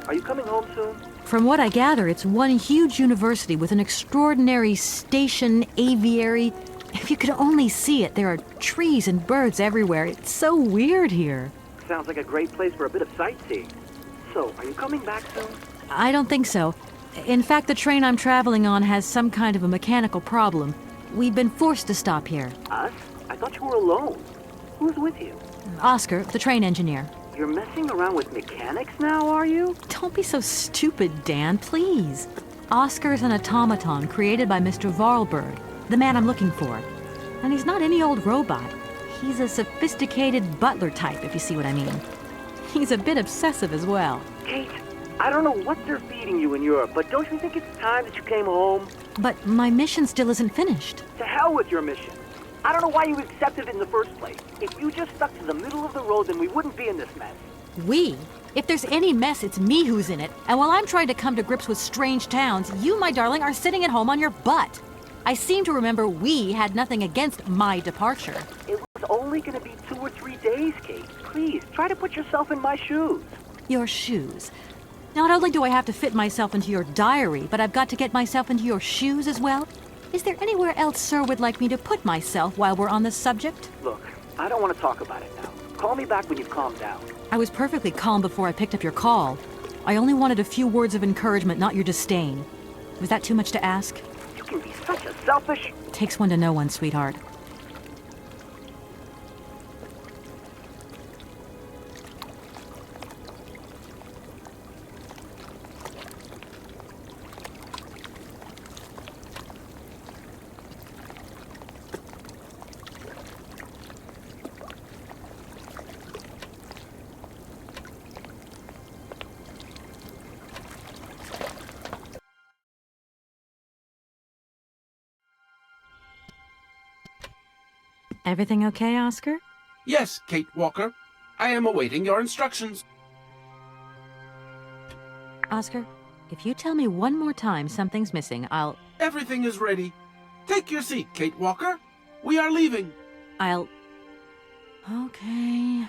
Are you coming home soon? From what I gather, it's one huge university with an extraordinary station, aviary. If you could only see it, there are trees and birds everywhere. It's so weird here. Sounds like a great place for a bit of sightseeing. So, are you coming back soon? I don't think so. In fact, the train I'm traveling on has some kind of a mechanical problem. We've been forced to stop here. Us? I thought you were alone. Who's with you? Oscar, the train engineer. You're messing around with mechanics now, are you? Don't be so stupid, Dan, please. Oscar's an automaton created by Mr. Vorarlberg, the man I'm looking for. And he's not any old robot. He's a sophisticated butler type, if you see what I mean. He's a bit obsessive as well. Kate, I don't know what they're feeding you in Europe, but don't you think it's time that you came home? But my mission still isn't finished. To hell with your mission. I don't know why you accepted it in the first place. If you just stuck to the middle of the road, then we wouldn't be in this mess. We? If there's any mess, it's me who's in it. And while I'm trying to come to grips with strange towns, you, my darling, are sitting at home on your butt. I seem to remember we had nothing against my departure. It was only going to be 2 or 3 days, Kate. Please, try to put yourself in my shoes. Your shoes. Not only do I have to fit myself into your diary, but I've got to get myself into your shoes as well? Is there anywhere else Sir would like me to put myself while we're on this subject? Look, I don't want to talk about it now. Call me back when you've calmed down. I was perfectly calm before I picked up your call. I only wanted a few words of encouragement, not your disdain. Was that too much to ask? You can be such a selfish... Takes one to know one, sweetheart. Everything okay, Oscar? Yes, Kate Walker. I am awaiting your instructions. Oscar, if you tell me one more time something's missing, I'll... Everything is ready. Take your seat, Kate Walker. We are leaving. I'll... Okay...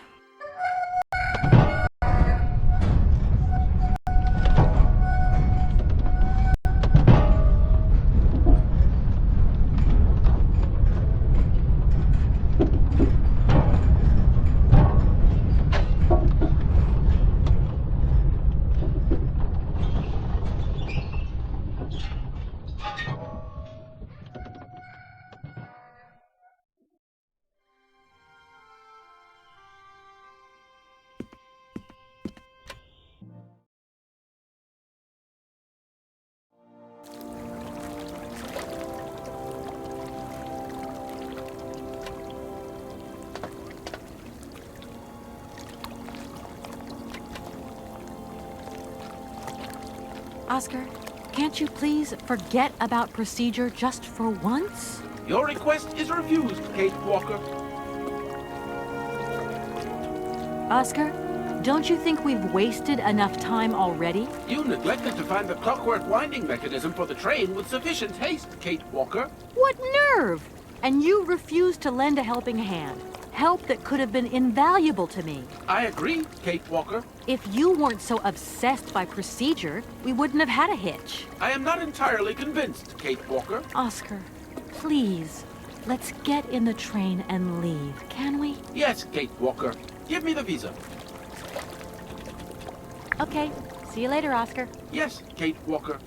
Oscar, can't you please forget about procedure just for once? Your request is refused, Kate Walker. Oscar, don't you think we've wasted enough time already? You neglected to find the clockwork winding mechanism for the train with sufficient haste, Kate Walker. What nerve! And you refused to lend a helping hand. Help that could have been invaluable to me. I agree, Kate Walker. If you weren't so obsessed by procedure, we wouldn't have had a hitch. I am not entirely convinced, Kate Walker. Oscar, please, let's get in the train and leave, can we? Yes, Kate Walker. Give me the visa. Okay, see you later, Oscar. Yes, Kate Walker.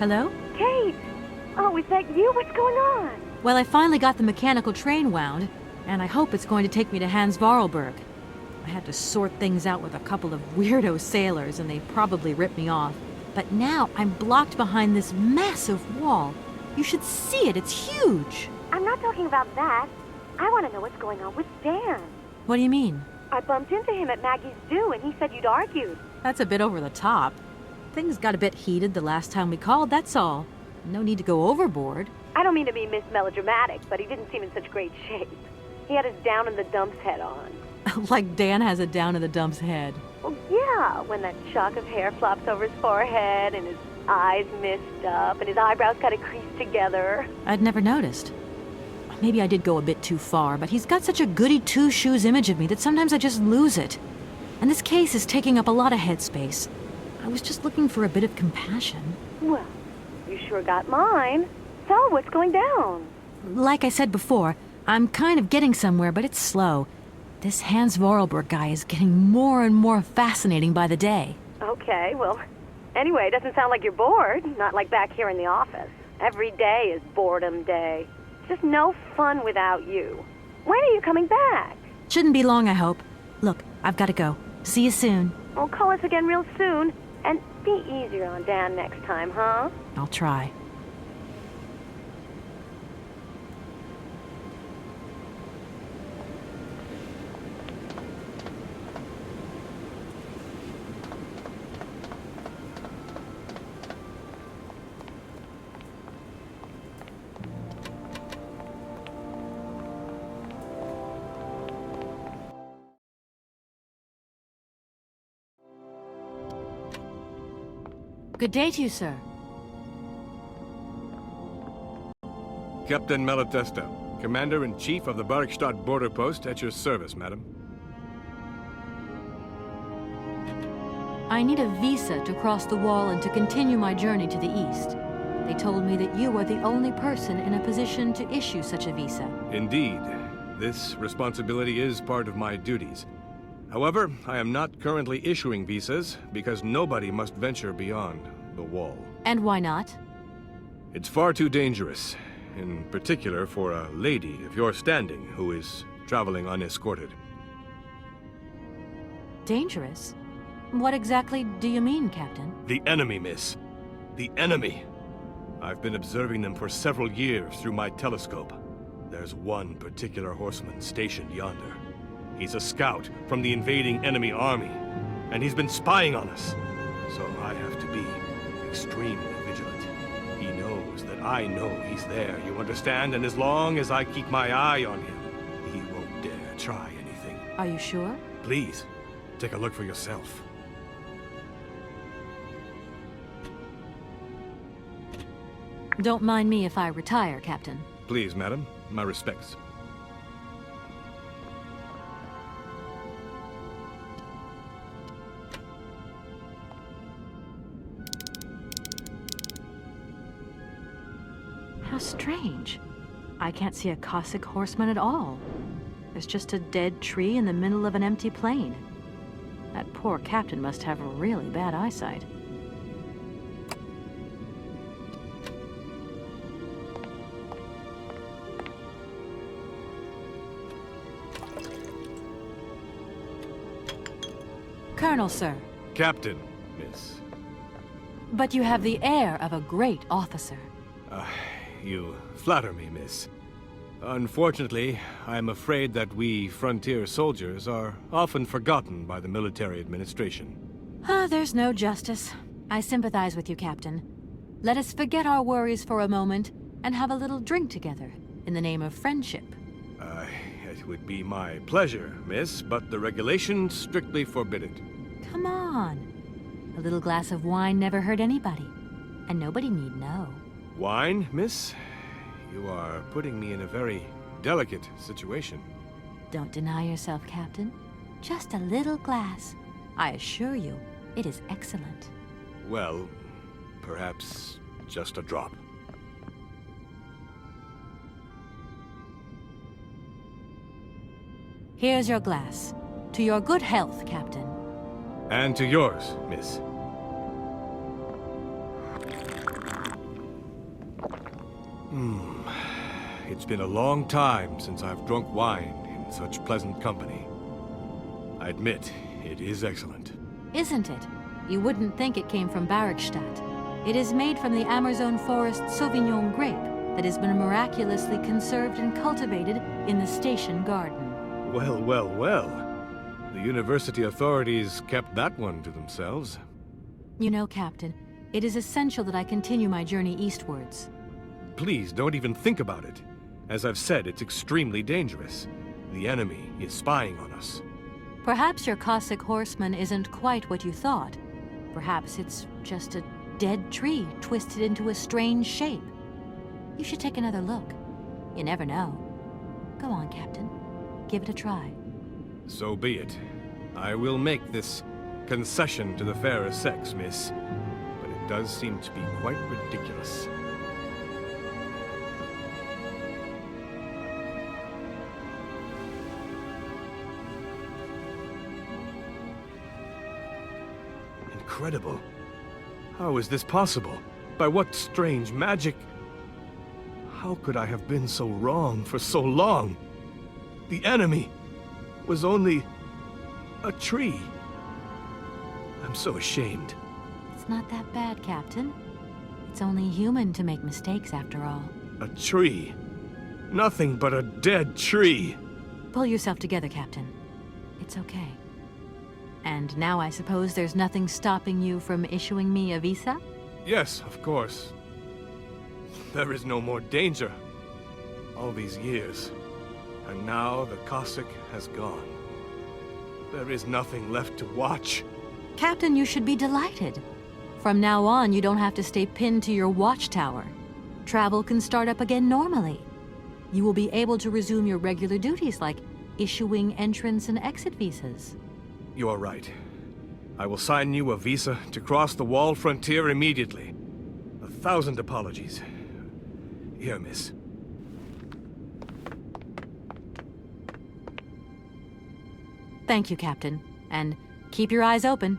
Hello? Kate! Oh, is that you? What's going on? Well, I finally got the mechanical train wound, and I hope it's going to take me to Hans Vorarlberg. I had to sort things out with a couple of weirdo sailors, and they probably ripped me off. But now I'm blocked behind this massive wall. You should see it, it's huge! I'm not talking about that. I want to know what's going on with Dan. What do you mean? I bumped into him at Maggie's do, and he said you'd argued. That's a bit over the top. Things got a bit heated the last time we called, that's all. No need to go overboard. I don't mean to be Miss Melodramatic, but he didn't seem in such great shape. He had his down-in-the-dumps head on. Like Dan has a down-in-the-dumps head. Well, yeah, when that shock of hair flops over his forehead and his eyes mist up and his eyebrows kind of creased together. I'd never noticed. Maybe I did go a bit too far, but he's got such a goody-two-shoes image of me that sometimes I just lose it. And this case is taking up a lot of headspace. I was just looking for a bit of compassion. Well, you sure got mine. So, what's going down? Like I said before, I'm kind of getting somewhere, but it's slow. This Hans Vorarlberg guy is getting more and more fascinating by the day. Okay, well, anyway, it doesn't sound like you're bored. Not like back here in the office. Every day is boredom day. Just no fun without you. When are you coming back? Shouldn't be long, I hope. Look, I've got to go. See you soon. Well, call us again real soon. And be easier on Dan next time, huh? I'll try. Good day to you, sir. Captain Malatesta, Commander-in-Chief of the Barrockstadt border post at your service, madam. I need a visa to cross the wall and to continue my journey to the east. They told me that you are the only person in a position to issue such a visa. Indeed. This responsibility is part of my duties. However, I am not currently issuing visas because nobody must venture beyond the wall. And why not? It's far too dangerous, in particular for a lady of your standing who is traveling unescorted. Dangerous? What exactly do you mean, Captain? The enemy, miss. The enemy. I've been observing them for several years through my telescope. There's one particular horseman stationed yonder. He's a scout from the invading enemy army, and he's been spying on us. So I have to be extremely vigilant. He knows that I know he's there, you understand? And as long as I keep my eye on him, he won't dare try anything. Are you sure? Please, take a look for yourself. Don't mind me if I retire, Captain. Please, madam. My respects. How strange. I can't see a Cossack horseman at all. There's just a dead tree in the middle of an empty plain. That poor captain must have really bad eyesight. Colonel, sir. Captain, miss. But you have the air of a great officer. You flatter me, miss. Unfortunately, I am afraid that we frontier soldiers are often forgotten by the military administration. There's no justice. I sympathize with you, Captain. Let us forget our worries for a moment and have a little drink together in the name of friendship. It would be my pleasure, miss, but the regulations strictly forbid it. Come on. A little glass of wine never hurt anybody, and nobody need know. Wine, miss? You are putting me in a very delicate situation. Don't deny yourself, Captain. Just a little glass. I assure you, it is excellent. Well, perhaps just a drop. Here's your glass. To your good health, Captain. And to yours, miss. It's been a long time since I've drunk wine in such pleasant company. I admit, it is excellent. Isn't it? You wouldn't think it came from Barrockstadt. It is made from the Amazon forest Sauvignon grape that has been miraculously conserved and cultivated in the station garden. Well, well, well. The university authorities kept that one to themselves. You know, Captain, it is essential that I continue my journey eastwards. Please, don't even think about it. As I've said, it's extremely dangerous. The enemy is spying on us. Perhaps your Cossack horseman isn't quite what you thought. Perhaps it's just a dead tree twisted into a strange shape. You should take another look. You never know. Go on, Captain. Give it a try. So be it. I will make this concession to the fairer sex, miss. But it does seem to be quite ridiculous. Incredible. How is this possible? By what strange magic? How could I have been so wrong for so long? The enemy was only a tree. I'm so ashamed. It's not that bad, Captain. It's only human to make mistakes, after all. A tree. Nothing but a dead tree. Pull yourself together, Captain. It's okay. And now I suppose there's nothing stopping you from issuing me a visa? Yes, of course. There is no more danger. All these years. And now the Cossack has gone. There is nothing left to watch. Captain, you should be delighted. From now on, you don't have to stay pinned to your watchtower. Travel can start up again normally. you will be able to resume your regular duties like issuing entrance and exit visas. You are right. I will sign you a visa to cross the wall frontier immediately. 1,000 apologies. Here, miss. Thank you, Captain. And keep your eyes open.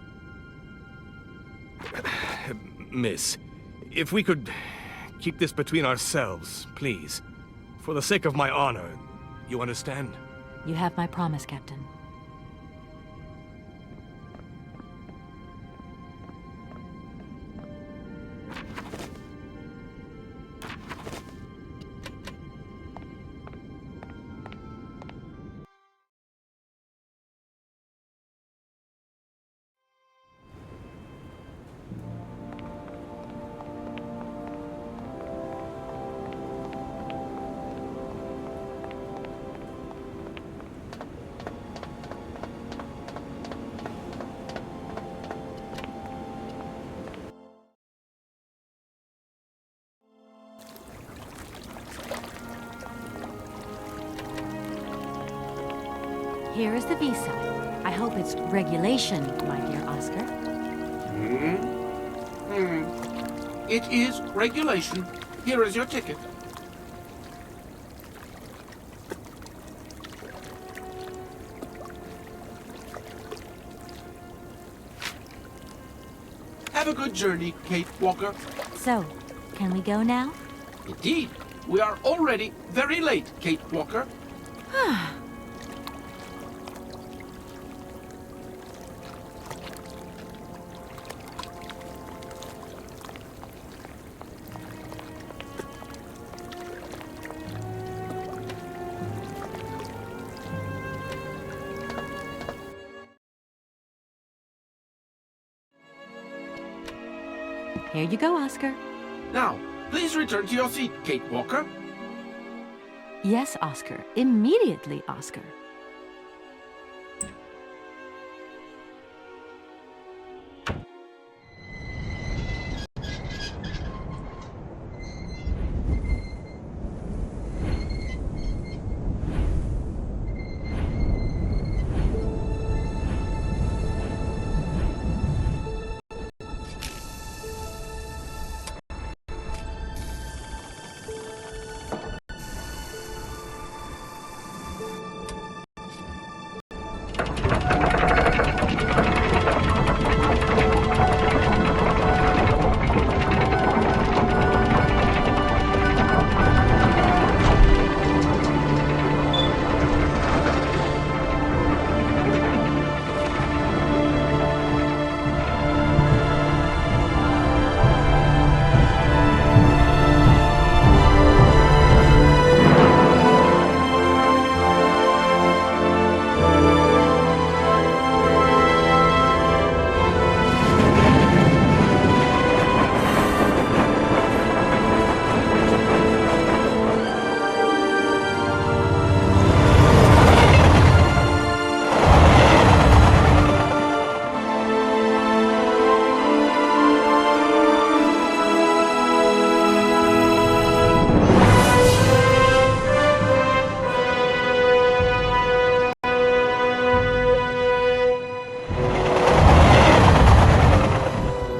Miss, if we could keep this between ourselves, please. For the sake of my honor, you understand? You have my promise, Captain. Here is the visa. I hope it's regulation, my dear Oscar. It is regulation. Here is your ticket. Have a good journey, Kate Walker. So, can we go now? Indeed. We are already very late, Kate Walker. Here you go, Oscar. Now, please return to your seat, Kate Walker. Yes, Oscar. Immediately, Oscar.